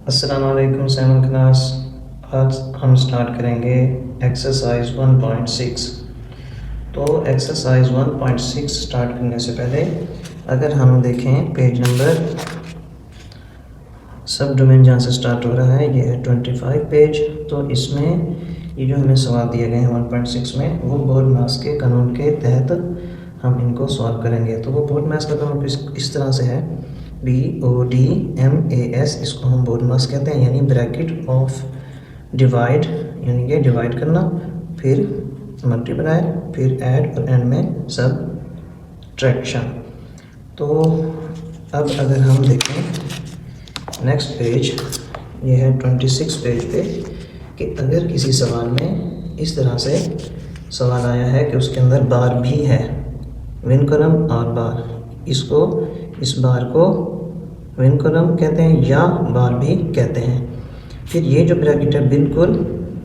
अस्सलाम वालेकुम seven class. आज हम स्टार्ट करेंगे एक्सरसाइज 1.6। तो एक्सरसाइज 1.6 स्टार्ट करने से पहले अगर हम देखें पेज नंबर, सब डोमेन जहाँ से स्टार्ट हो रहा है ये है 25 पेज। तो इसमें ये जो हमें सवाल दिए गए हैं 1.6 में, वो बोर्ड मास के कानून के तहत हम इनको सॉल्व करेंगे। तो वो बोर्ड मास का कानून इस तरह से है, BODMAS, इसको हम बोर्ड मास कहते हैं, यानी ब्रैकेट ऑफ डिवाइड, यानी कि डिवाइड करना, फिर मल्टीप्लाई, फिर ऐड और एंड में सब्ट्रैक्शन। तो अब अगर हम देखें नेक्स्ट पेज, ये है 26 पेज पे, कि अगर किसी सवाल में इस तरह से सवाल आया है कि उसके अंदर बार भी है, विनकलम और बार, इसको इस बार को विनकलम कहते हैं या बार भी कहते हैं। फिर ये जो ब्रैकेट है बिल्कुल,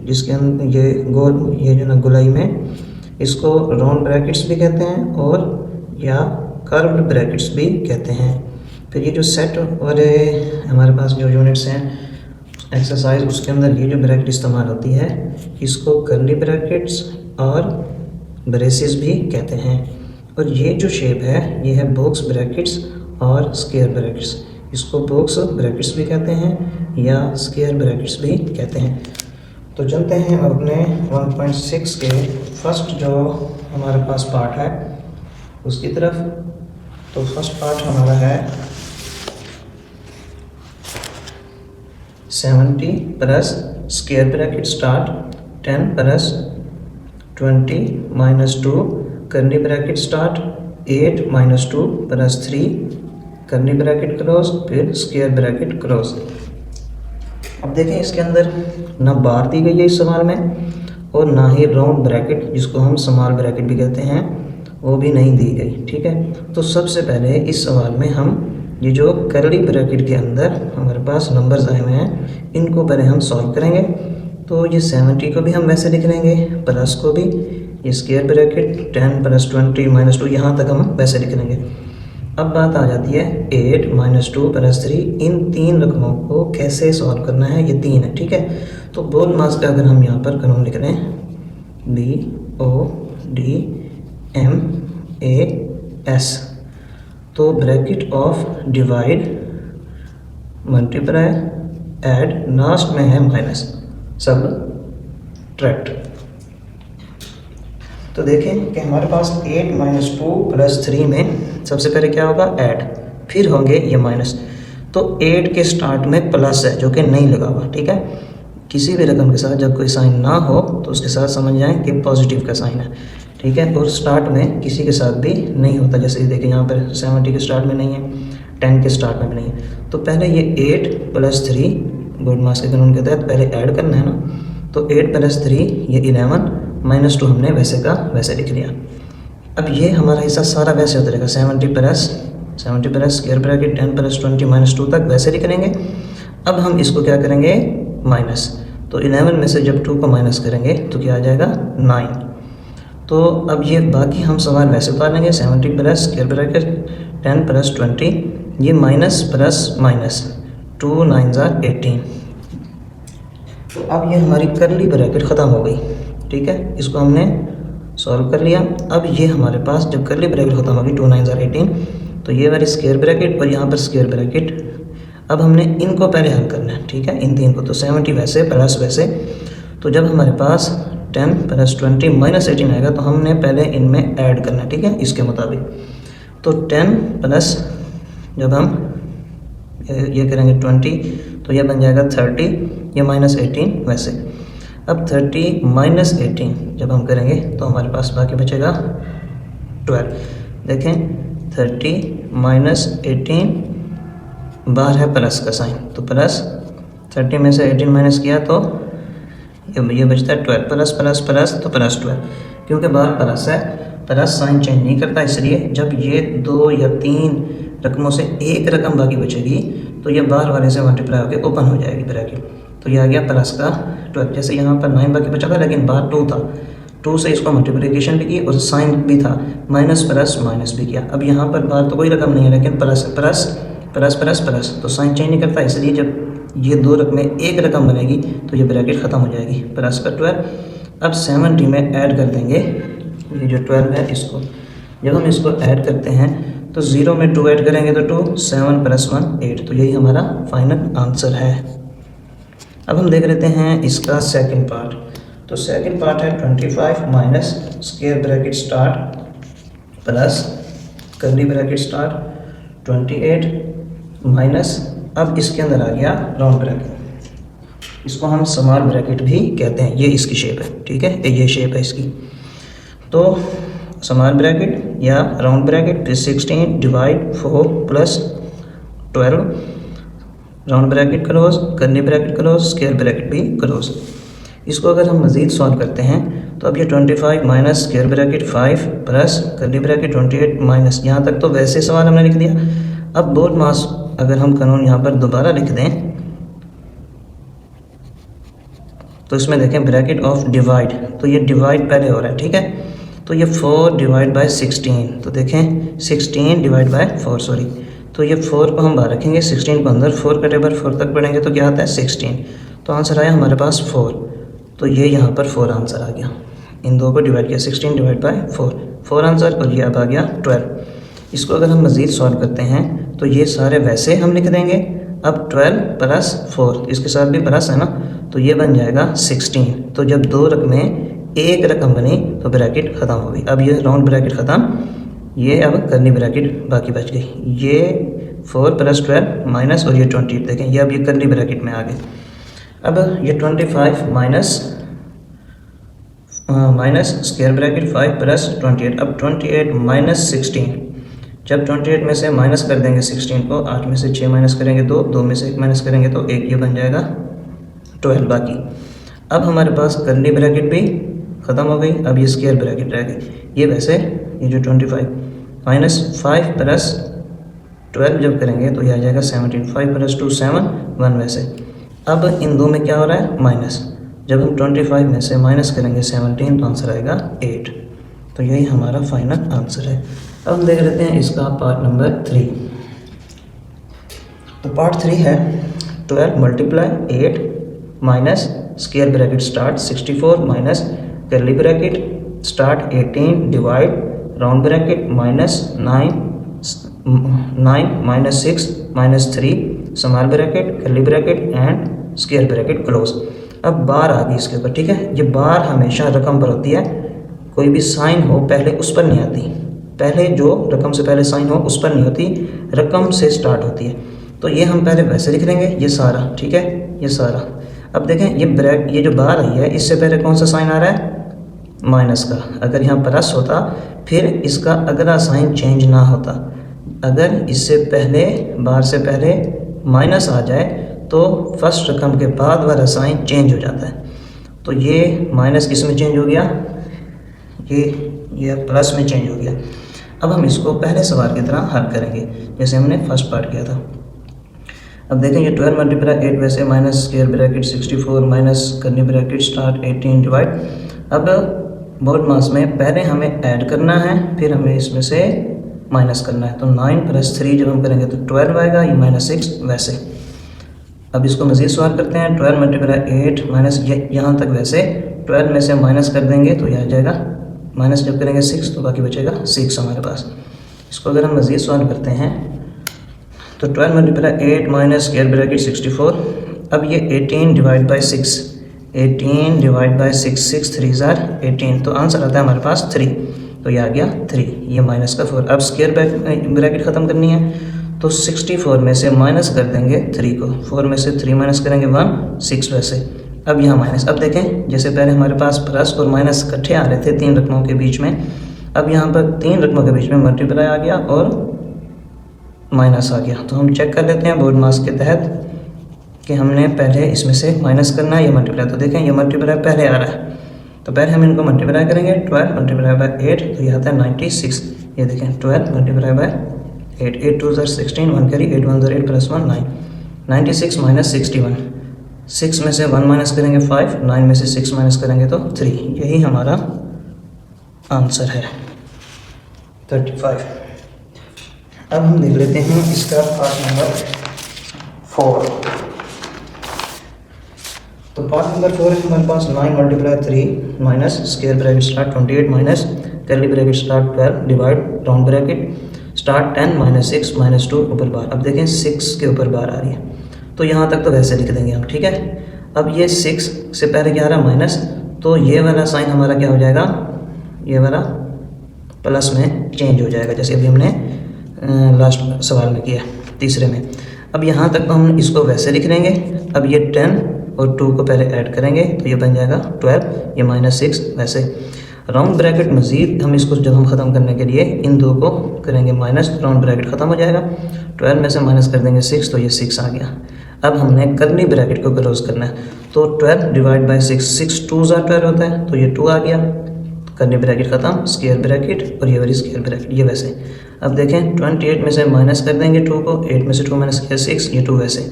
जिसके अंदर ये गोल, ये जो ना गोलाई में, इसको राउंड ब्रैकेट्स भी कहते हैं और या कर्व्ड ब्रैकेट्स भी कहते हैं। फिर ये जो सेट वाले हमारे पास जो यूनिट्स हैं एक्सरसाइज, उसके अंदर ये जो ब्रैकेट इस्तेमाल होती है, इसको कर्ली ब्रैकेट्स और ब्रेसेस भी कहते हैं। और ये जो शेप है ये है बॉक्स ब्रैकेट्स और स्क्वायर ब्रैकेट्स, इसको बॉक्स ब्रैकेट्स भी कहते हैं या स्क्वायर ब्रैकेट्स भी कहते हैं। तो चलते हैं अपने 1.6 के फर्स्ट जो हमारे पास पार्ट है उसकी तरफ। तो फर्स्ट पार्ट हमारा है 70 plus square bracket start 10 plus 20 minus 2 curly bracket start 8 minus 2 plus 3 curly bracket close, फिर स्क्वायर ब्रैकेट क्लोज। अब देखें इसके अंदर ना बार दी गई है इस सवाल में, और ना ही राउंड ब्रैकेट, जिसको हम स्मॉल ब्रैकेट भी कहते हैं, वो भी नहीं दी गई। ठीक है, तो सबसे पहले इस सवाल में हम ये जो कर्ली ब्रैकेट के अंदर हमारे पास नंबर्स आए हुए हैं, इनको पहले हम सॉल्व करेंगे। तो ये 70 को भी हम वैसे लिख लेंगे, प्लस को भी, ये स्क्वायर ब्रैकेट 10 प्लस 20 माइनस 2, यहाँ तक हम वैसे लिख लेंगे। अब बात आ जाती है 8 माइनस 2 प्लस 3, इन तीन रकमों को कैसे सॉल्व करना है, ये तीन है। ठीक है, तो बोर्ड मास का अगर हम यहाँ पर कानून लिख लें, BODMAS, तो bracket of divide, multiply, add, last में है माइनस, सब्ट्रैक्ट। तो देखें कि हमारे पास 8 माइनस 2 प्लस 3 में सबसे पहले क्या होगा, ऐड, फिर होंगे ये माइनस। तो 8 के स्टार्ट में प्लस है जो कि नहीं लगा हुआ। ठीक है, किसी भी रकम के साथ जब कोई साइन ना हो तो उसके साथ समझ जाएं कि पॉजिटिव का साइन है। ठीक है, और स्टार्ट में किसी के साथ भी नहीं होता, जैसे देखें यहाँ पर 70 के स्टार्ट में नहीं है, 10 के स्टार्ट में भी नहीं है। तो पहले ये 8 प्लस 3 बोर्ड मास के कानून के तहत पहले ऐड करना है ना, तो 8 प्लस 3 ये 11 माइनस 2 हमने वैसे का वैसे लिख लिया। अब ये हमारा हिस्सा सारा वैसे होता रहेगा, 70 plus square bracket 10 plus 20 minus 2 तक वैसे लिख लेंगे। अब हम इसको क्या करेंगे, माइनस, तो 11 में से जब 2 को माइनस करेंगे तो क्या आ जाएगा, 9। तो अब ये बाकी हम सवाल वैसे उतार लेंगे, 70 प्लस स्क्वायर ब्रैकेट 10 प्लस 20, ये माइनस प्लस माइनस, 2 9 18। तो अब ये हमारी कर्ली ब्रैकेट ख़त्म हो गई। ठीक है, इसको हमने सॉल्व कर लिया। अब ये हमारे पास जब कर्ली ब्रैकेट ख़त्म होगी 2 9 18, तो ये वाली स्क्वायर ब्रैकेट और यहाँ पर स्क्वायर ब्रैकेट, अब हमने इनको पहले हल करना है। ठीक है, इन तीन को, तो 70 वैसे प्लस वैसे। तो जब हमारे पास 10 प्लस 20 माइनस 18 आएगा तो हमने पहले इनमें ऐड करना है। ठीक है, इसके मुताबिक, तो 10 प्लस जब हम ये करेंगे 20, तो ये बन जाएगा 30, ये माइनस 18 वैसे। अब 30 माइनस 18 जब हम करेंगे तो हमारे पास बाकी बचेगा 12। देखें 30 माइनस 18, बाहर है प्लस का साइन, तो प्लस 30 में से 18 माइनस किया तो ये बचता है 12, प्लस प्लस प्लस, तो प्लस 12, क्योंकि बाहर प्लस है, प्लस साइन चेंज नहीं करता, इसलिए जब ये 2 या 3 रकमों से एक रकम बाकी बचेगी तो ये बाहर वाले से मल्टीप्लाई होकर ओपन हो जाएगी ब्रैकेट। तो ये आ गया प्लस का 12। जैसे यहाँ पर 9 बाकी बचा था लेकिन बाहर 2 था, 2 से इसको मल्टीप्लिकेशन भी की और साइन भी था, माइनस प्लस माइनस भी किया। अब यहाँ पर बाहर तो कोई रकम नहीं है लेकिन plus plus plus plus plus, तो साइन चेंज नहीं करता, इसलिए जब ये दो रकमें एक रकम बनेगी तो ये ब्रैकेट ख़त्म हो जाएगी, प्लस का 12। अब 70 में ऐड कर देंगे ये जो 12 है इसको। जब हम इसको ऐड करते हैं तो 0 में 2 ऐड करेंगे तो 2, 7 + 1 8। तो यही हमारा फाइनल आंसर है। अब हम देख लेते हैं इसका सेकंड पार्ट। तो सेकंड पार्ट है 25 minus square bracket start plus curly bracket start 28 minus, अब इसके अंदर आ गया राउंड ब्रैकेट, इसको हम स्मॉल ब्रैकेट भी कहते हैं। ये इसकी शेप है, ठीक है, ये शेप है इसकी। तो स्मॉल ब्रैकेट या राउंड ब्रैकेट, फिर 16 divide 4 plus 12, round bracket close, curly bracket close, square bracket भी क्लोज। इसको अगर हम मज़ीद सॉल्व करते हैं तो अब ये 25 minus square bracket 5 plus curly bracket 28 minus, यहाँ तक तो वैसे सवाल हमने लिख दिया। अब बोर्ड मास अगर हम कानून यहाँ पर दोबारा लिख दें तो इसमें देखें ब्रैकेट ऑफ डिवाइड, तो ये डिवाइड पहले हो रहा है, ठीक है। तो ये 4 डिवाइड बाय 16, तो देखें 16 डिवाइड बाय 4 सॉरी, तो ये 4 को हम बाहर रखेंगे, 16 को अंदर, 4 का टेबल 4 तक बढ़ेंगे तो क्या आता है 16। तो आंसर आया हमारे पास 4। तो ये यहाँ पर 4 आंसर आ गया। इन दो को डिवाइड किया, 16 डिवाइड बाय 4 आंसर, और ये अब आ गया 12। इसको अगर हम मज़ीद सॉल्व करते हैं तो ये सारे वैसे हम लिख देंगे। अब 12 प्लस 4, इसके साथ भी प्लस है ना, तो ये बन जाएगा 16। तो जब दो रकमें एक रकम बनी तो ब्रैकेट ख़त्म हो गई। अब ये राउंड ब्रैकेट ख़त्म, ये अब कर्ली ब्रैकेट बाकी बच गई। ये 4 प्लस 12 माइनस, और ये 28 देखें, ये अब ये कर्ली ब्रैकेट में आ गए। अब ये 25 माइनस स्क्वायर ब्रैकेट 5 प्लस 28, अब 28 माइनस 16, जब 28 में से माइनस कर देंगे 16 को, 8 में से 6 माइनस करेंगे 2, 2 में से 1 माइनस करेंगे तो 1, ये बन जाएगा 12 बाकी। अब हमारे पास कर्ली ब्रैकेट भी ख़त्म हो गई, अब ये स्क्वायर ब्रैकेट रह गई। ये वैसे ये जो 25 माइनस 5 प्लस 12 जब करेंगे तो ये आ जाएगा 17, 5 प्लस 2 7 1 वैसे। अब इन दो में क्या हो रहा है माइनस, जब हम 25 में से माइनस करेंगे 17 तो आंसर आएगा 8। तो यही हमारा फाइनल आंसर है। अब हम देख लेते हैं इसका पार्ट नंबर 3। तो पार्ट 3 है 12 multiply 8 minus square bracket start 64 minus curly bracket start 18 divide round bracket minus 9 minus 6 minus 3 small bracket curly bracket and square bracket close. अब बार आ गई इसके ऊपर, ठीक है। ये बार हमेशा रकम पर होती है, कोई भी साइन हो पहले उस पर नहीं आती, पहले जो रकम से पहले साइन हो उस पर नहीं होती, रकम से स्टार्ट होती है। तो ये हम पहले वैसे लिख लेंगे, ये सारा, ठीक है, ये सारा। अब देखें ये जो बार आई है इससे पहले कौन सा साइन आ रहा है माइनस का। अगर यहाँ प्लस होता फिर इसका अगला साइन चेंज ना होता। अगर इससे पहले बार से पहले माइनस आ जाए तो फर्स्ट रकम के बाद वाला साइन चेंज हो जाता है। तो ये माइनस किस में चेंज हो गया, ये प्लस में चेंज हो गया। अब हम इसको पहले सवाल की तरह हल करेंगे जैसे हमने फर्स्ट पार्ट किया था। अब देखें ये 12 मल्टीप्लाई 8 वैसे minus square bracket 64 minus curly bracket start 18 divide. अब बोर्ड मास में पहले हमें ऐड करना है, फिर हमें इसमें से माइनस करना है। तो 9 प्लस 3 जब हम करेंगे तो 12 आएगा, ये माइनस 6 वैसे। अब इसको मज़ीद सॉल्व करते हैं। 12 मल्टीप्लाई 8 माइनस यहाँ तक वैसे 12 में से माइनस कर देंगे तो यह आ जाएगा, माइनस जब करेंगे 6 तो बाकी बचेगा 6 हमारे पास। इसको अगर हम मज़ीद सॉल्व करते हैं तो 12 मल्टीप्लाई 8 माइनस स्क्वायर ब्रैकेट 64। अब ये 18 डिवाइड बाई 6, 18 डिवाइड बाई 6, 6 3 ज़ार 18, तो आंसर आता है हमारे पास 3। तो ये आ गया 3, ये माइनस का 4। अब स्क्वायर ब्रैकेट ख़त्म करनी है तो 64 में से माइनस कर देंगे 3 को, 4 में से 3 माइनस करेंगे 1, 6 वैसे। अब यहाँ माइनस, अब देखें जैसे पहले हमारे पास प्लस और माइनस इकट्ठे आ रहे थे 3 रकमों के बीच में, अब यहाँ पर 3 रकमों के बीच में मल्टीप्लाई आ गया और माइनस आ गया। तो हम चेक कर लेते हैं बोर्ड मास के तहत कि हमने पहले इसमें से माइनस करना है या मल्टीप्लाई। तो देखें ये मल्टीप्लाई पहले आ रहा है, तो पहले हम इनको मल्टीप्लाई करेंगे। 12 मल्टीप्लाई बाई 8 तो ये आता है 96। ये देखें 12 मल्टीप्लाई बाई 8, 8 2 ज़ार 16, 1 कैरी, 8 1 ज़ार 8 प्लस 1 9, 96 माइनस 61, 6 में से 1 माइनस करेंगे 5, 9 में से 6 माइनस करेंगे तो 3। यही हमारा आंसर है 35। अब हम देख लेते हैं इसका पार्ट नंबर 4। तो पार्ट नंबर 4 है हमारे पास 9 multiply 3 minus square bracket start 28 minus curly bracket start 12 divide round bracket start 10 minus 6 minus 2 ऊपर बार। अब देखें 6 के ऊपर बार आ रही है, तो यहाँ तक तो वैसे लिख देंगे हम, ठीक है। अब ये 6 से पहले क्या आ रहा है माइनस, तो ये वाला साइन हमारा क्या हो जाएगा, ये वाला प्लस में चेंज हो जाएगा, जैसे अभी हमने लास्ट सवाल में किया तीसरे में। अब यहाँ तक तो हम इसको वैसे लिख लेंगे। अब ये 10 और 2 को पहले ऐड करेंगे तो ये बन जाएगा 12, ये माइनस 6 वैसे। राउंड ब्रैकेट मज़ीद हम इसको जब हम ख़त्म करने के लिए इन दो को करेंगे माइनस, तो राउंड ब्रैकेट ख़त्म हो जाएगा। 12 में से माइनस कर देंगे 6, तो ये 6 आ गया। अब हमने कर्ली ब्रैकेट को क्लोज करना है, तो 12 डिवाइड बाई 6, 6 2 12 होता है, तो ये 2 आ गया। कर्ली ब्रैकेट ख़त्म, स्क्वायर ब्रैकेट और ये वाली स्क्वायर ब्रैकेट, ये वैसे। अब देखें 28 में से माइनस कर देंगे 2 को, 8 में से 2 माइनस किया 6, ये 2 वैसे।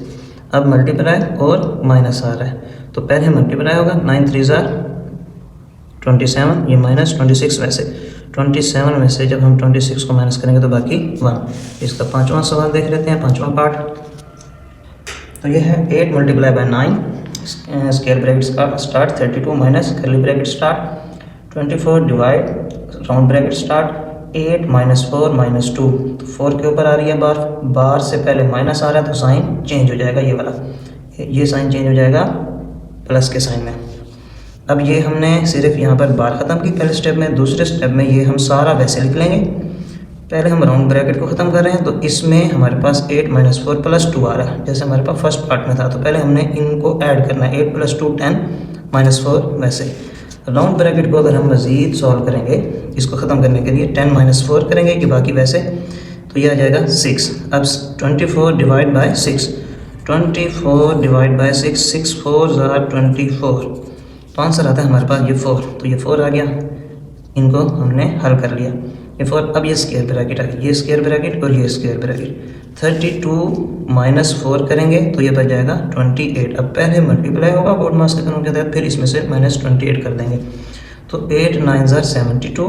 अब मल्टीप्लाई और माइनस आ रहा है, तो पहले मल्टीप्लाई होगा 9 3 27, ये माइनस 26 वैसे। 27 में से जब हम 26 को माइनस करेंगे तो बाकी 1। इसका पांचवा सवाल देख लेते हैं, पांचवा पार्ट। तो ये है 8 मल्टीप्लाई बाई 9 स्क्वायर ब्रैकेट का start 32 minus curly bracket start 24 divide round bracket start 8 minus 4 minus 2, तो 4 के ऊपर आ रही है बार, बार से पहले माइनस आ रहा है तो साइन चेंज हो जाएगा, ये वाला, ये साइन चेंज हो जाएगा प्लस के साइन में। अब ये हमने सिर्फ यहाँ पर बार ख़त्म की पहले स्टेप में। दूसरे स्टेप में ये हम सारा वैसे लिख लेंगे। पहले हम राउंड ब्रैकेट को ख़त्म कर रहे हैं, तो इसमें हमारे पास 8 माइनस 4 प्लस 2 आ रहा है, जैसे हमारे पास फर्स्ट पार्ट में था। तो पहले हमने इनको ऐड करना है, 8 प्लस 2 10 माइनस 4 वैसे। राउंड ब्रैकेट को अगर हम मज़ीद सॉल्व करेंगे इसको ख़त्म करने के लिए 10 माइनस 4 करेंगे कि बाकी वैसे, तो ये आ जाएगा 6। अब 24 डिवाइड बाई 6, 24 डिवाइड बाई 6, 6 4 24, तो आंसर आता है हमारे पास ये 4, तो ये 4 आ गया। इनको हमने हल कर लिया, ये 4। अब ये स्क्वायर ब्रैकेट आ गया, ये स्क्वायर ब्रैकेट और ये स्क्वायर ब्रैकेट। 32 माइनस 4 करेंगे तो ये बच जाएगा 28। अब पहले मल्टीप्लाई होगा बोर्ड मास के कानून के तहत, फिर इसमें से माइनस 28 कर देंगे, तो 8 9 72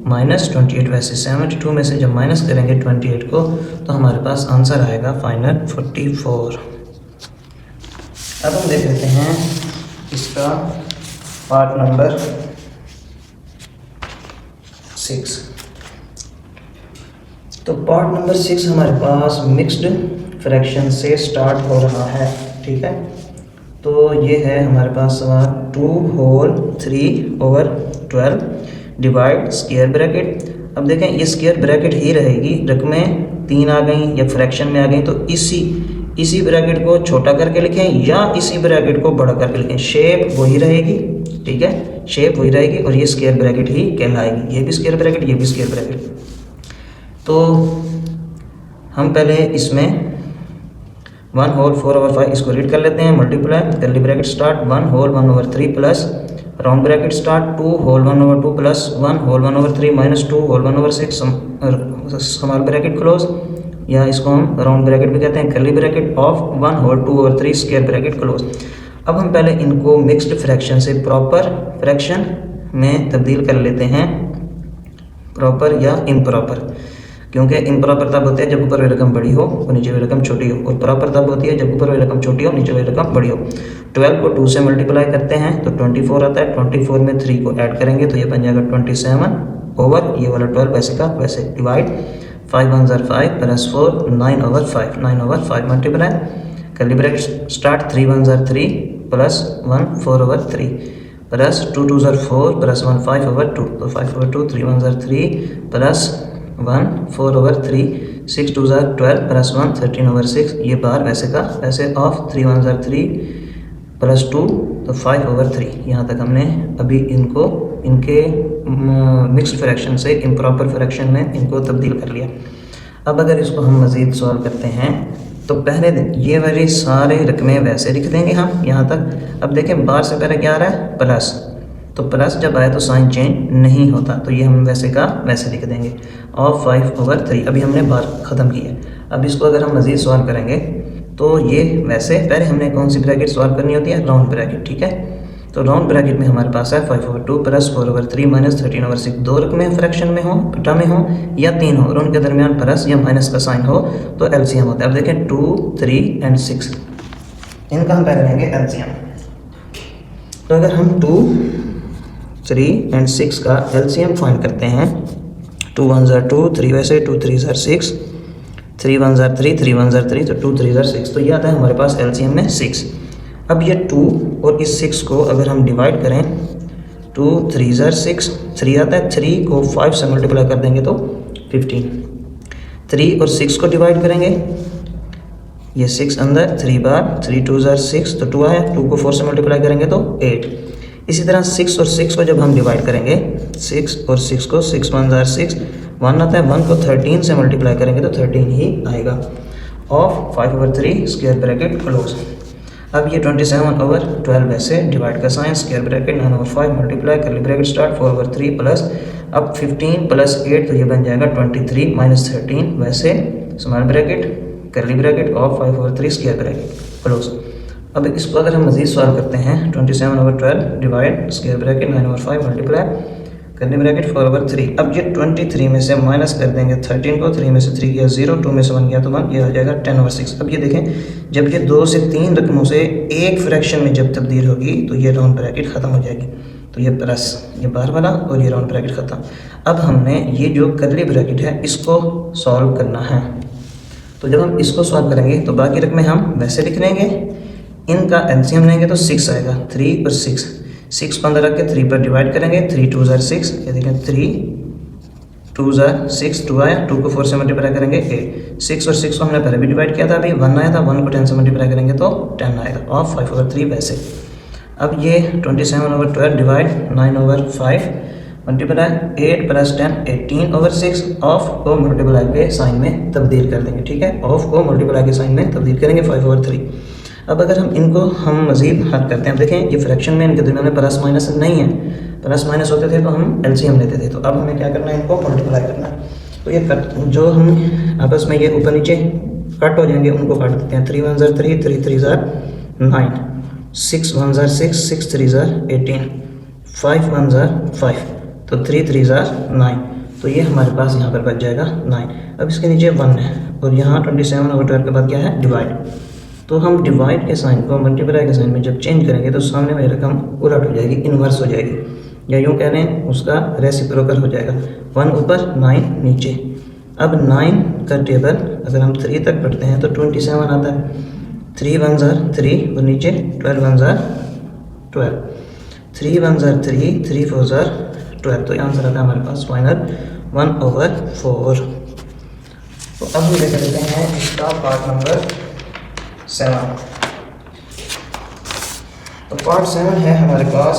माइनस 28 वैसे। 72 में से जब माइनस करेंगे 28 को तो हमारे पास आंसर आएगा फाइनल 44। अब हम देख लेते हैं इसका पार्ट नंबर 6। तो पार्ट नंबर 6 हमारे पास मिक्स्ड फ्रैक्शन से स्टार्ट हो रहा है, ठीक है। तो ये है हमारे पास सवाल 2 होल 3/12 डिवाइड स्क्वायर ब्रैकेट। अब देखें ये स्क्वायर ब्रैकेट ही रहेगी, रकमें 3 आ गई या फ्रैक्शन में आ गई, तो इसी ब्रैकेट को छोटा करके लिखें या इसी ब्रैकेट को बड़ा करके लिखें, शेप वही रहेगी, ठीक है, शेप वही रहेगी और ये स्क्वायर ब्रैकेट ही कहलाएगी। ये भी स्क्वायर ब्रैकेट, ये भी स्क्वायर ब्रैकेट। तो हम पहले इसमें 1 होल 4/5 इसको रीड कर लेते हैं, multiply curly bracket start 1 whole 1/3 plus round bracket start 2 whole 1/2 plus 1 whole 1/3 minus 2 whole 1/6 small bracket close, या इसको हम राउंड ब्रैकेट भी कहते हैं, curly bracket of 1 whole 2/3 square bracket close. अब हम पहले इनको मिक्स्ड फ्रैक्शन से प्रॉपर फ्रैक्शन में तब्दील कर लेते हैं, प्रॉपर या इम्प्रॉपर, क्योंकि इम्प्रॉपर तब होते हैं जब ऊपर वाली रकम बड़ी हो और नीचे वाली रकम छोटी हो, और प्रॉपर तब होती है जब ऊपर वाली रकम छोटी हो नीचे वाली रकम बड़ी हो। 12 को 2 से मल्टीप्लाई करते हैं तो 24 आता है, 24 में 3 को ऐड करेंगे तो ये बन जाएगा 27 ओवर ये वाला 12 वैसे का वैसे, divide 5 1 5 plus 4 9/5, 9/5 multiply curly bracket start 3 1 3 plus 1 4/3 plus 2 2 4 plus 1 5/2, तो 5/2 3 1 3 प्लस 1 4/3 6 2 12 प्लस 1 13/6, ये बार वैसे का वैसे ऑफ 3 1 3 प्लस 2 तो 5/3। यहाँ तक हमने अभी इनके मिक्स्ड फ्रैक्शन से इम्प्रॉपर फ्रैक्शन में इनको तब्दील कर लिया। अब अगर इसको हम मज़ीद सॉल्व करते हैं तो पहले ये वाली सारे रकमें वैसे लिख देंगे हम यहाँ तक। अब देखें बार से पहले क्या आ रहा है प्लस, तो प्लस जब आए तो साइन चेंज नहीं होता, तो ये हम वैसे का वैसे लिख देंगे और 5/3। अभी हमने बार ख़त्म की है। अब इसको अगर हम मज़ीद सॉल्व करेंगे तो ये वैसे, पहले हमने कौन सी ब्रैकेट सॉल्व करनी होती है, राउंड ब्रैकेट, ठीक है। तो राउंड ब्रैकेट में हमारे पास है 5/2 प्लस 4/3 माइनस 13/6। दो रकमें फ्रैक्शन में हो, टर्म में हो या 3 हो और उनके दरमियान प्लस या माइनस का साइन हो तो एलसीएम होता है। अब देखें 2 3 एंड 6, इनका हम पहले लेंगे एलसीएम। तो अगर हम 2, 3 एंड 6 का एलसीएम फाइंड करते हैं, 2 1 ज़ार 2, 3 वैसे 2 3 ज़ार 6, 3 1 ज़ार 3, 3 1 ज़ार 3, तो 2 3 ज़ार 6, तो ये आता है हमारे पास एलसीएम में 6। अब ये 2 और इस 6 को अगर हम डिवाइड करें, 2 3 ज़ार 6, 3 आता है, 3 को 5 से मल्टीप्लाई कर देंगे तो 15, 3 और 6 को डिवाइड करेंगे, ये 6 अंदर, 3 बार, 3 2 ज़ार 6, तो 2 आया, 2 को 4 से मल्टीप्लाई करेंगे तो 8। इसी तरह 6 और 6 को जब हम डिवाइड करेंगे, 6 और 6 को, 6 1 ज़ार 6, 1 आता है, 1 को 13 से मल्टीप्लाई करेंगे तो 13 ही आएगा। Of 5/3 square bracket close. अब ये 27/12 वैसे डिवाइड का sign, square bracket 9/5 multiply curly bracket start 4/3 plus, अब 15 + 8 तो ये बन जाएगा 23 - 13 वैसे स्मॉल ब्रैकेट करली bracket of 5/3 square bracket close. अब इसको अगर हम मजीद सॉल्व करते हैं, 27/12 divide square bracket 9/5 multiply curly bracket 4/3। अब ये 23 में से माइनस कर देंगे 13 को, 3 में से 3 गया 0, 2 में से 1 गया तो 1, ये आ जाएगा 10/6। अब ये देखें, जब ये 2 से 3 रकमों से एक फ्रैक्शन में जब तब्दील होगी तो ये राउंड ब्रैकेट ख़त्म हो जाएगी, तो ये प्लस, ये बाहर वाला और ये राउंड ब्रैकेट ख़त्म। अब हमने ये जो करली ब्रैकेट है इसको सॉल्व करना है, तो जब हम इसको सॉल्व करेंगे तो बाकी रकमें हम वैसे लिख लेंगे, इनका एलसीएम लेंगे तो 6 आएगा, 3 और 6, 6 को अंदर रख के 3 पर डिवाइड करेंगे, 3 2 ज़ार 6, ये देखें 3 2 ज़ार 6, 2 आया, 2 को 4 से मल्टीप्लाई करेंगे 8, 6 और 6 को हमने पहले भी डिवाइड किया था, अभी 1 आया था, 1 को 10 से मल्टीप्लाई करेंगे तो 10 आएगा, ऑफ 5/3 वैसे। अब ये 27/12 डिवाइड 9/5 मल्टीप्लाई 8 + 10 18/6, ऑफ को मल्टीप्लाई के साइन में तब्दील कर देंगे, ठीक है, ऑफ को मल्टीप्लाई के साइन में तब्दील करेंगे 5/3। अब अगर हम मज़ीद हल करते हैं, देखें ये फ्रैक्शन में इनके दरमियान में प्लस माइनस नहीं है, प्लस माइनस होते थे तो हम एलसीएम लेते थे, तो अब हमें क्या करना है, इनको मल्टीप्लाई करना है। तो ये जो हम आपस में ये ऊपर नीचे कट हो जाएंगे उनको काट देते हैं, 3 1 ज़ार 3, 3 3 ज़ार 9, 6 1 ज़ार 6, 6 3 ज़ार 18, 5 1 ज़ार 5, तो 3 3 ज़ार 9, तो ये हमारे पास यहाँ पर बच जाएगा 9। अब इसके नीचे 1 है और यहाँ 27/12 के बाद क्या है, डिवाइड, तो हम डिवाइड के साइन को मल्टीप्लाई के साइन में जब चेंज करेंगे तो सामने वाली रकम उलट हो जाएगी, इन्वर्स हो जाएगी, या यूँ कह रहे हैं उसका रेसिप्रोकल हो जाएगा, 1 ऊपर 9 नीचे। अब 9 का टेबल अगर हम 3 तक पढ़ते हैं तो 27 आता है, 3 1 ज़ार 3 और नीचे 12 1 ज़ार 12, 3 1 ज़ार 3, 3 4 ज़ार 12, तो आंसर आता है हमारे पास फाइनल 1/4। तो अब हम देख लेते हैं इसका पार्ट नंबर 7। तो पार्ट 7 है हमारे पास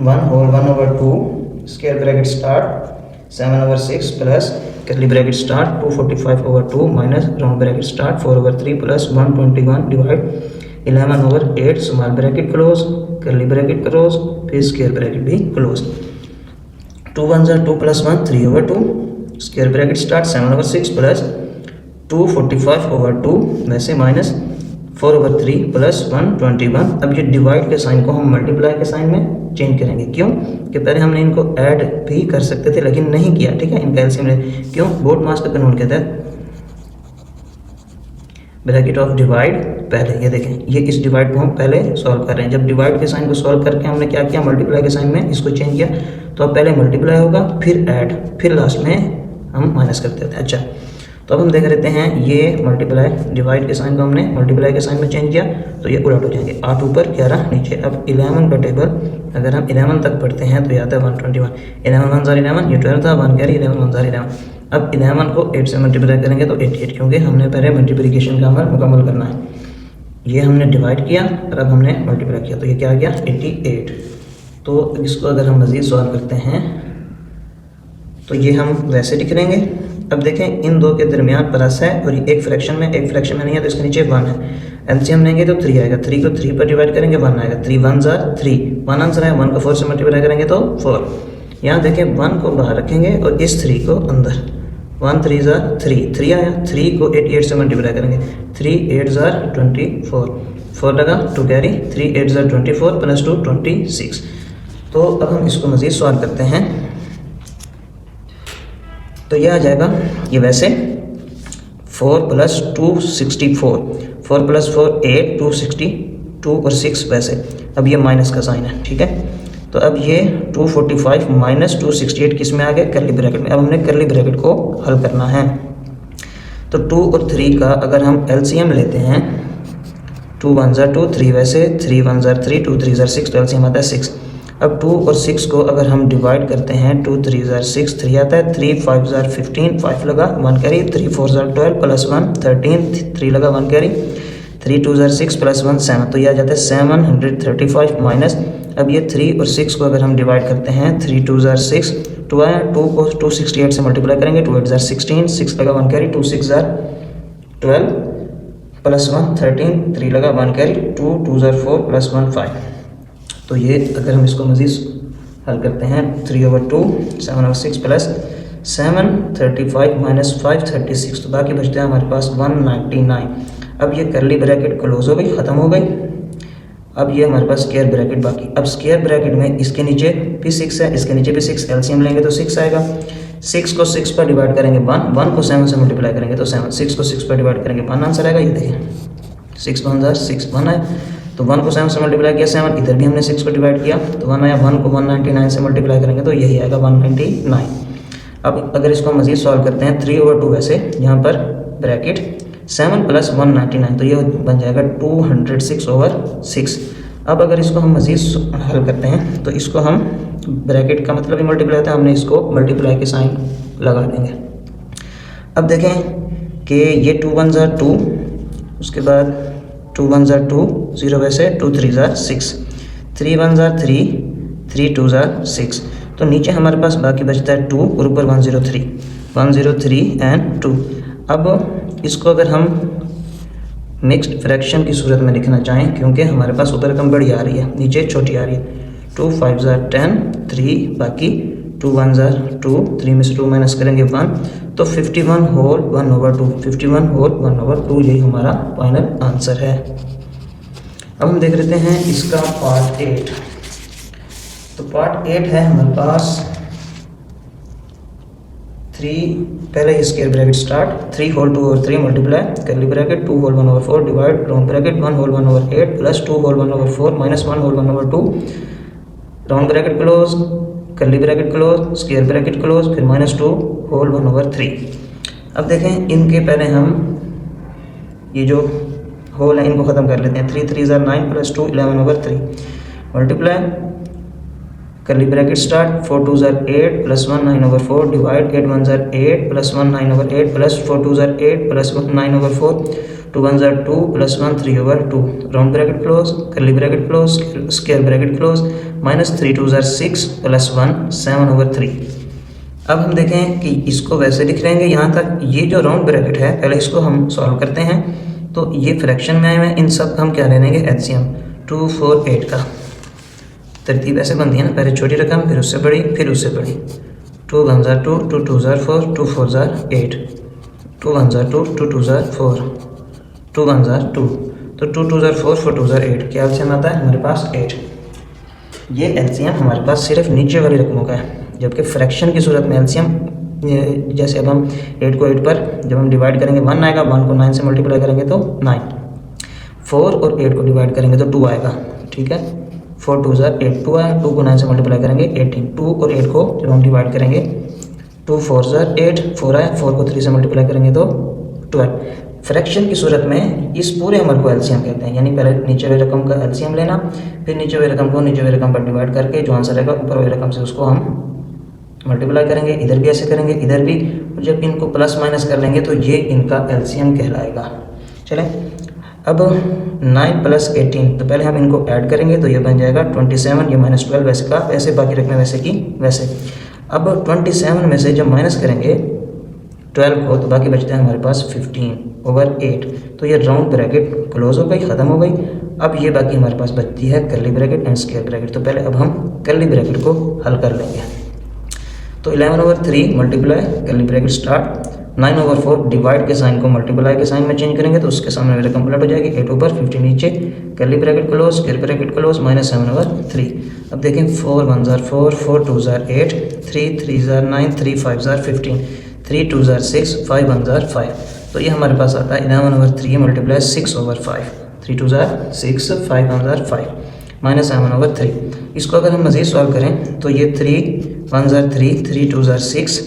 1 whole 1/2 square bracket start 7/6 plus curly bracket start 245/2 minus round bracket start 4/3 plus 121 divide 11/8 small bracket close curly bracket close फिर स्क्वायर ब्रैकेट भी क्लोज। 2 1 ज़ार 2 + 1 3/2 स्क्वायर ब्रैकेट स्टार्ट 7/6 प्लस 245/2 वैसे माइनस 4/3 प्लस 121। अब ये डिवाइड के साइन को हम multiply के साइन में चेंज करेंगे, क्यों कि पहले हमने इनको ऐड भी कर सकते थे लेकिन नहीं किया, ठीक है, इनका एलसीएम क्यों, बोर्ड मास का कानून कहता है ब्रैकेट ऑफ डिवाइड पहले, ये देखें ये इस डिवाइड को हम पहले सॉल्व कर रहे हैं, जब डिवाइड के साइन को सॉल्व करके हमने क्या किया, मल्टीप्लाई के साइन में इसको चेंज किया, तो अब पहले मल्टीप्लाई होगा फिर ऐड, फिर लास्ट में हम माइनस करते थे। अच्छा, तो अब हम देख लेते हैं ये मल्टीप्लाई डिवाइड के साइन को हमने मल्टीप्लाई के साइन में चेंज किया तो ये उलट हो जाएंगे, 8 ऊपर 11 नीचे। अब 11 का टेबल अगर हम 11 तक पढ़ते हैं तो ये आता है 121, 11 1 ज़ार 11, ये 12 था, 1 कैरी 11 1 ज़ार 11। अब 11 को 8 से मल्टीप्लाई करेंगे तो 88, क्योंकि हमने पहले मल्टीप्लिकेशन का अमल मुकम्मल करना है, ये हमने डिवाइड किया और अब हमने मल्टीप्लाई किया तो ये क्या आ गया 88। तो इसको अगर हम मज़ीद सॉल्व करते हैं तो ये हम वैसे लिख लेंगे। अब देखें इन दो के दरमियान प्लस है और ये एक फ्रैक्शन में नहीं है तो इसके नीचे 1 है, एलसीएम लेंगे तो 3 आएगा, 3 को 3 पर डिवाइड करेंगे 1 आएगा, 3 1 ज़ार 3, 1 आंसर है, 1 को 4 से मल्टीप्लाई करेंगे तो 4। यहाँ देखें 1 को बाहर रखेंगे और इस 3 को अंदर, 1 3 ज़ार 3, 3 आया, 3 को 88 से मल्टीप्लाई करेंगे, 3 8 ज़ार 24, 4 लगा 2 कैरी, 3 8 ज़ार 24 प्लस 2 26। तो अब हम इसको मज़ीद सॉल्व करते हैं तो यह आ जाएगा, ये वैसे 4 + 2 64, 4 + 4 8, 2 60 2 और 6 वैसे। अब ये माइनस का साइन है, ठीक है। तो अब ये 245 माइनस 268 किस में आ गया, कर्ली ब्रैकेट में। अब हमने कर्ली ब्रैकेट को हल करना है। तो 2 और 3 का अगर हम एलसीएम लेते हैं, 2 1 ज़ा 2, 3 वैसे, 3 1 ज़ा 3, 2 3 ज़ा 6, तो एलसीएम आता है 6। अब 2 और 6 को अगर हम डिवाइड करते हैं, 2 3 ज़ा 6, 3 आता है, 3 5 ज़ा 15, 5 लगा 1 कैरी, 3 4 ज़ा 12 प्लस 1 13, 3 लगा 1 कैरी, 3 2 ज़ा 6 प्लस 1 7, तो यह आ जाता है 735 माइनस। अब ये 3 और 6 को अगर हम डिवाइड करते हैं, 3 2 ज़ा 6, 2 आया, 2 को 268 से मल्टीप्लाई करेंगे, 2 8 ज़ा 16, 6 लगा 1 कैरी, 2 6 ज़ा 12 प्लस 1 13, 3 लगा 1 कैरी, 2 2 ज़ा 4 प्लस 1 5। तो ये अगर हम इसको मज़ीद हल करते हैं, 3/2 7/6 प्लस 735 माइनस 536, तो बाकी बचता है हमारे पास 199। अब ये कर्ली ब्रैकेट क्लोज हो गई, ख़त्म हो गई। अब ये हमारे पास स्क्वायर ब्रैकेट बाकी। अब स्क्वायर ब्रैकेट में इसके नीचे भी 6 है, इसके नीचे भी 6, एलसीएम लेंगे तो 6 आएगा। 6 को 6 पर डिवाइड करेंगे 1, 1 को 7 से मल्टीप्लाई करेंगे तो 7, 6 को 6 पर डिवाइड करेंगे 1 आंसर आएगा। ये देखिए 6 1 ज़ा 6 1 है, तो 1 को 7 से मल्टीप्लाई किया 7, इधर भी हमने 6 को डिवाइड किया तो 1 आया, 1 को 199 से मल्टीप्लाई करेंगे तो यही आएगा 199। अब अगर इसको मज़ीद सॉल्व करते हैं, 3/2 वैसे, यहाँ पर ब्रैकेट 7 प्लस 199, तो ये बन जाएगा 206/6। अब अगर इसको हम मज़ीद हल करते हैं तो इसको हम ब्रैकेट का मतलब ही मल्टीप्लाई होता है, हमने इसको मल्टीप्लाई के साइन लगा देंगे। अब देखें कि ये 2 1 ज़ा 2, उसके बाद 2 1 ज़ा 2, 0 वैसे, 2 3 ज़ा 6, 3 1 ज़ा 3, 3 2 ज़ा 6, तो नीचे हमारे पास बाकी बचता है 2 और ऊपर 103 एंड 2। अब इसको अगर हम मिक्स्ड फ्रैक्शन की सूरत में लिखना चाहें, क्योंकि हमारे पास ऊपर रकम बड़ी आ रही है, नीचे छोटी आ रही है, 2 5 ज़ा 10, 3 बाकी 2 1 ज़ा 2, 3 में से 2 माइनस करेंगे 1, तो 51 होल 1/2, 51 होल 1/2, यही हमारा फाइनल आंसर है। अब हम देख लेते हैं इसका पार्ट 8। तो पार्ट 8 है हमारे पास 3, पहले square bracket start, 3 whole 2/3 multiply curly bracket 2 whole 1/4 divide round bracket 1 whole 1/8 plus 2 whole 1/4 minus 1 whole 1/2 round bracket close, curly bracket close, square bracket close, फिर माइनस 2 होल 1/3। अब देखें इनके पहले हम ये जो होल है इनको ख़त्म कर लेते हैं। 3 3 ज़ा 9 plus 2 11/3 multiply curly bracket start, 4 2 ज़ा 8 प्लस 1 9/4 डिवाइड 8 1 ज़ा 8 प्लस 1 9/8 प्लस 4 2 ज़ा 8 प्लस 1 9/4 2 1 ज़ा 2 plus 1 3/2 round bracket close, curly bracket close, square bracket close, minus 3 2 ज़ा 6 प्लस 1 7/3। अब हम देखें कि इसको वैसे लिख लेंगे यहाँ तक। ये जो राउंड ब्रैकेट है पहले इसको हम सॉल्व करते हैं, तो ये फ्रैक्शन में आए हुए हैं, इन सब का हम क्या ले लेंगे एलसीएम। 2 4 8 का तरतीब ऐसे बनती है ना, पहले छोटी रकम फिर उससे बड़ी फिर उससे बड़ी। 2 1 ज़ा 2, 2 2 ज़ा 4, 2 4 ज़ा 8, 2 1 ज़ा 2, 2 2 ज़ा 4, 2 1 ज़ा 2, तो 2 2 ज़ा 4, 4 2 ज़ा 8, क्या एलसीएम आता है हमारे पास 8। ये एलसीएम हमारे पास सिर्फ नीचे वाली रकमों का है, जबकि फ्रैक्शन की सूरत में एलसीएम जैसे अब हम 8 को 8 पर जब हम डिवाइड करेंगे 1 आएगा, 1 को 9 से मल्टीप्लाई करेंगे तो 9, 4 और 8 को डिवाइड करेंगे तो 2 आएगा, ठीक है। 4 2 ज़ा 8, 2 आया, 2 को 9 से मल्टीप्लाई करेंगे 18, 2 और 8 को जब हम डिवाइड करेंगे 2 4 ज़ा 8, 4 आया, 4 को 3 से मल्टीप्लाई करेंगे तो 12। फ्रैक्शन की सूरत में इस पूरे अमल को एलसीएम कहते हैं, यानी पहले नीचे वाली रकम का एलसीएम लेना, फिर नीचे वाली रकम को नीचे वाली रकम पर डिवाइड करके जो आंसर आएगा ऊपर वाली रकम से उसको हम मल्टीप्लाई करेंगे, इधर भी ऐसे करेंगे इधर भी, और जब इनको प्लस माइनस कर लेंगे तो ये इनका एलसीएम कहलाएगा। चलें अब 9 प्लस 18, तो पहले हम इनको ऐड करेंगे तो ये बन जाएगा 27, ये माइनस 12 वैसे का वैसे, बाकी रकमें वैसे की वैसे। अब 27 में से जब माइनस करेंगे 12 को तो बाकी बचता है हमारे पास 15/8, तो ये राउंड ब्रैकेट क्लोज हो गई, ख़त्म हो गई। अब ये बाकी हमारे पास बचती है curly bracket and square bracket, तो पहले अब हम कर्ली ब्रैकेट को हल कर लेंगे। तो 11/3 multiply curly bracket start, 9/4 divide के साइन को मल्टीप्लाई के साइन में चेंज करेंगे तो उसके सामने मेरे कंप्लीट हो जाएगी, 8 ऊपर 15 नीचे, curly bracket close, square bracket close, minus 7/3। अब देखें 4 1 ज़ा 4, 4 2 ज़ा 8, 3 3 ज़ा 9, 3 5 ज़ा 15, 3 2 ज़ा 6, 5 1 ज़ा 5, तो ये हमारे पास आता है 11/3 मल्टीप्लाई 6/5, 3 2 ज़ार 6, 5 1 ज़ार 5 -7/3। इसको अगर हम मज़ीद सॉल्व करें तो ये 3 1 ज़ार 3, 3 2 ज़ार 6,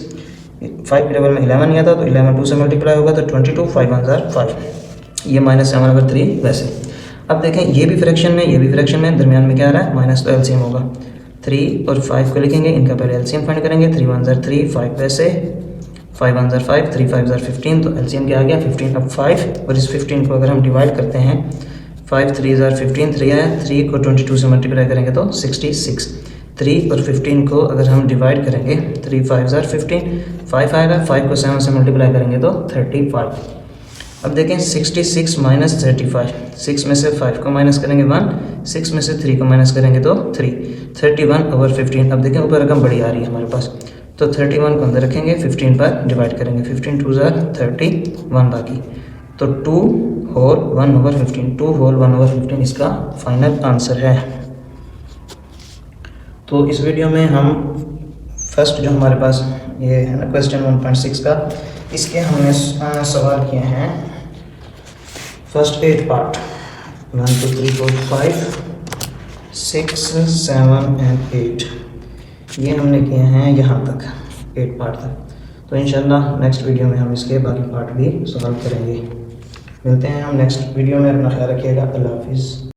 5 के टेबल में 11 नहीं आता तो 11 2 से मल्टीप्लाई होगा तो 22, 5 1 ज़ार 5, ये -7/3 वैसे। अब देखें ये भी फ्रैक्शन में, ये भी फ्रैक्शन में, दरमियान में क्या आ रहा है माइनस, तो एलसीएम होगा 3 और 5 को लिखेंगे, इनका पहले एलसीएम फाइंड करेंगे। 3 1 ज़ार 3, 5 वैसे, 5 1 ज़ार 5, 3 5 ज़ार 15, तो एलसीएम क्या आ गया 15। अब 5 और इस 15 को अगर हम डिवाइड करते हैं, 5 3 ज़ार 15, 3 आया, 3 को 22 से मल्टीप्लाई करेंगे तो 66। 3 और 15 को अगर हम डिवाइड करेंगे, 3 5 ज़ार 15, 5 आएगा, 5 को 7 से मल्टीप्लाई करेंगे तो 35। अब देखें 66 माइनस 35, 6 में से 5 को माइनस करेंगे 1, 6 में से 3 को माइनस करेंगे तो 3, 31/15। अब देखें ऊपर रकम बड़ी आ रही है हमारे पास, तो 31 को अंदर रखेंगे, 15 पर डिवाइड करेंगे, 15 2 ज़ार 31 बाकी, तो 2 होल 1/15, 2 होल 1/15 इसका फाइनल आंसर है। तो इस वीडियो में हम फर्स्ट जो हमारे पास ये है ना क्वेश्चन 1.6 का, इसके हमने सवाल किए हैं फर्स्ट 8 पार्ट 1 2 3 4 5 6 7 एंड 8, ये हमने किए हैं यहाँ तक 8 पार्ट तक। तो इंशाल्लाह नेक्स्ट वीडियो में हम इसके बाकी पार्ट भी सॉल्व करेंगे। मिलते हैं हम नेक्स्ट वीडियो में, अपना ख्याल रखिएगा। अल्लाह हाफिज़।